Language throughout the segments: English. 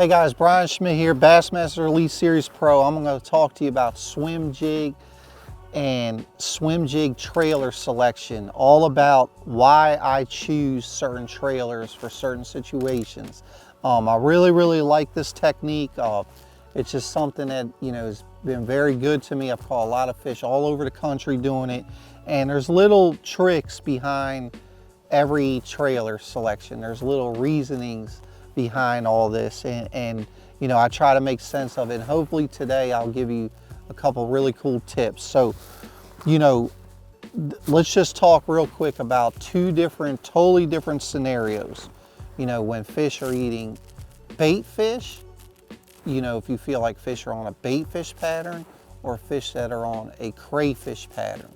Hey guys, Bryan Schmitt here, Bassmaster Elite Series Pro. I'm going to talk to you about swim jig and swim jig trailer selection, all about why I choose certain trailers for certain situations. I really like this technique. It's just something that, has been very good to me. I've caught a lot of fish all over the country doing it, and there's little tricks behind every trailer selection. There's little reasonings behind all this, and I try to make sense of it. And hopefully today I'll give you a couple really cool tips. So, let's just talk real quick about two totally different scenarios. When fish are eating bait fish, if you feel like fish are on a bait fish pattern or fish that are on a crayfish pattern.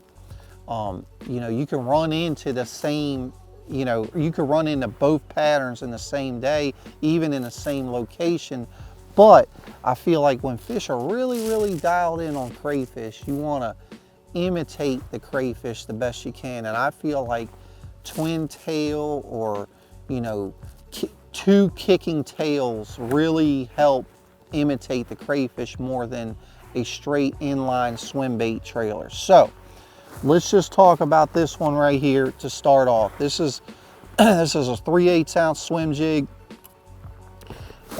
You can run into the same, you can run into both patterns in the same day, even in the same location. But I feel like when fish are really dialed in on crayfish, you want to imitate the crayfish the best you can. And I feel like twin tail or, two kicking tails really help imitate the crayfish more than a straight inline swim bait trailer. So let's just talk about this one right here to start off. This is a 3/8 ounce swim jig,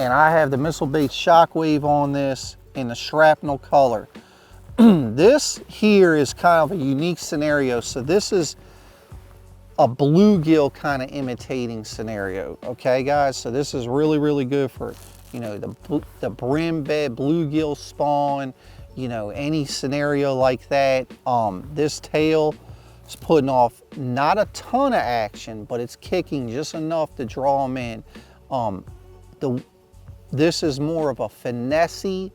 and I have the MISSILEBAITS Shockwave on this in the shrapnel color. This here is kind of a unique scenario. So this is a bluegill kind of imitating scenario, okay guys? So this is really good for, the brim bed bluegill spawn, any scenario like that. This tail is putting off not a ton of action, but it's kicking just enough to draw them in. This is more of a finessey,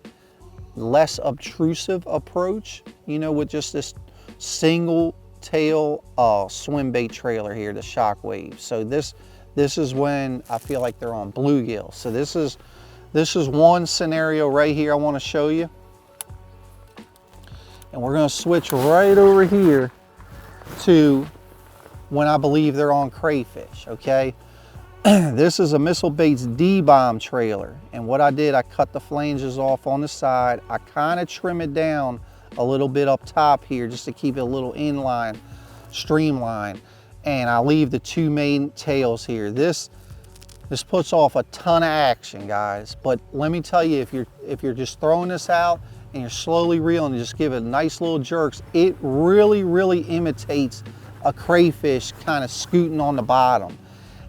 less obtrusive approach, with just this single tail swim bait trailer here, the Shockwave. So this is when I feel like they're on bluegill. So this is one scenario right here I want to show you. And we're going to switch right over here to when I believe they're on crayfish, okay? This is a MISSILEBAITS D-bomb trailer. And what I did, I cut the flanges off on the side. I kind of trim it down a little bit up top here just to keep it a little inline, streamlined. And I leave the two main tails here. This puts off a ton of action, guys. But let me tell you, if you're just throwing this out and you're slowly reeling and just give it nice little jerks, it really imitates a crayfish kind of scooting on the bottom.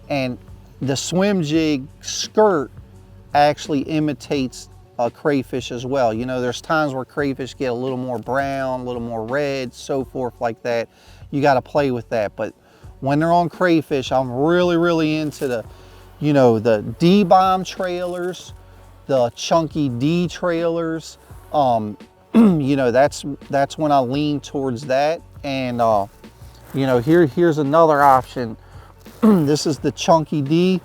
And the swim jig skirt actually imitates a crayfish as well. There's times where crayfish get a little more brown, a little more red, so forth like that. You got to play with that. But when they're on crayfish, I'm really into the, the D-bomb trailers, the chunky D trailers. That's when I lean towards that. And here's another option. This is the chunky D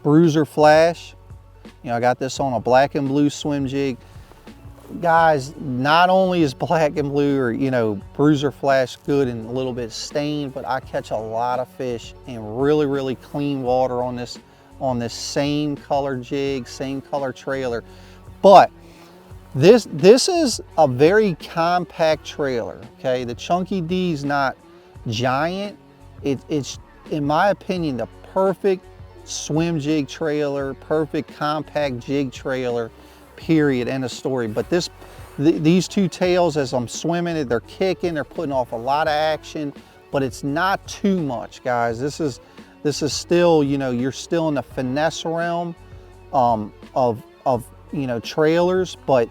bruiser flash. I got this on a black and blue swim jig. Guys, not only is black and blue or, bruiser flash good and a little bit stained, but I catch a lot of fish in really clean water on this same color jig, same color trailer. But this is a very compact trailer, okay? The chunky D is not giant. It's, in my opinion, the perfect swim jig trailer, perfect compact jig trailer, period, end of story. But these two tails, as I'm swimming it, they're kicking, they're putting off a lot of action, but it's not too much, guys. This is still, you're still in the finesse realm of trailers. But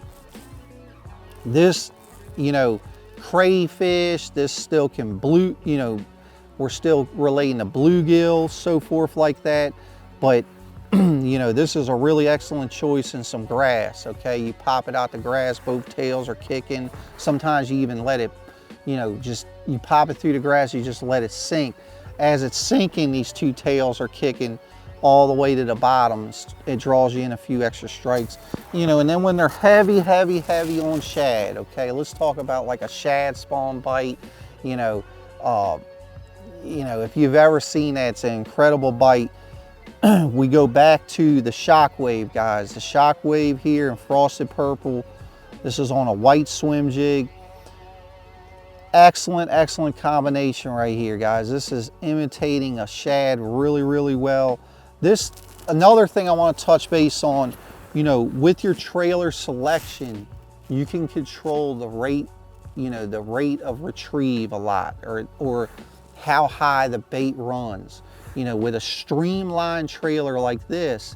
this, crayfish, this still can we're still relating to bluegill, so forth like that. But this is a really excellent choice in some grass, okay? You pop it out the grass, both tails are kicking. Sometimes you even let it, you pop it through the grass, you just let it sink. As it's sinking, these two tails are kicking all the way to the bottom. It draws you in a few extra strikes. And then when they're heavy on shad, okay? Let's talk about like a shad spawn bite, if you've ever seen that, it's an incredible bite. we go back to the Shockwave, guys. The Shockwave here in frosted purple. This is on a white swim jig. Excellent, excellent combination right here, guys. This is imitating a shad really, really well. This, another thing I want to touch base on, you know, with your trailer selection, you can control the rate, you know, the rate of retrieve a lot, or how high the bait runs. You know, with a streamlined trailer like this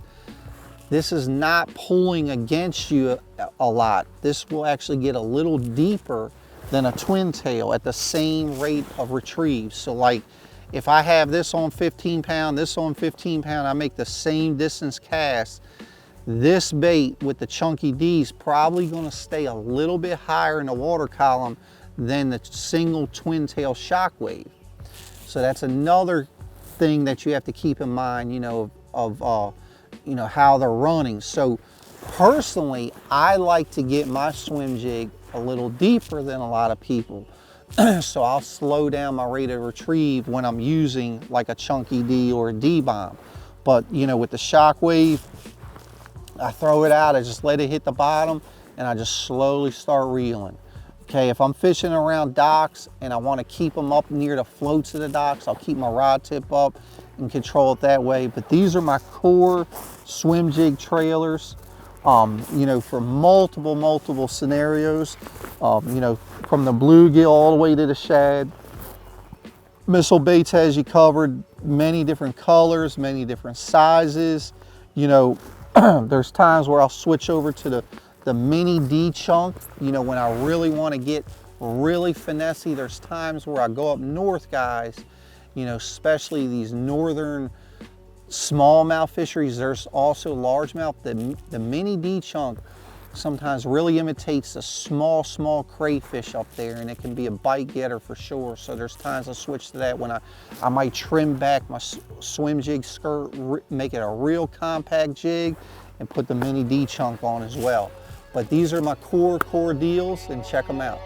is not pulling against you a lot. This will actually get a little deeper than a twin tail at the same rate of retrieve. So like if I have this on 15 pound, this on 15 pound, I make the same distance cast. This bait with the chunky D is probably gonna stay a little bit higher in the water column than the single twin tail Shockwave. So that's another thing that you have to keep in mind, you know, you know, how they're running. So personally, I like to get my swim jig a little deeper than a lot of people. So I'll slow down my rate of retrieve when I'm using like a chunky D or a D-bomb. But you know, with the Shockwave, I throw it out, I just let it hit the bottom, and I just slowly start reeling. Okay, if I'm fishing around docks and I want to keep them up near the floats of the docks, I'll keep my rod tip up and control it that way. But these are my core swim jig trailers. You know, for multiple scenarios, you know, from the bluegill all the way to the shad. Missile Baits has you covered, many different colors, many different sizes. You know, there's times where I'll switch over to the mini D chunk, you know, when I really want to get really finessey. There's times where I go up north, guys, you know, especially these northern smallmouth fisheries. There's also largemouth. The mini D chunk sometimes really imitates the small crayfish up there, and it can be a bite getter for sure. So there's times I switch to that when I might trim back my swim jig skirt, make it a real compact jig, and put the mini D chunk on as well. But these are my core deals, and check them out.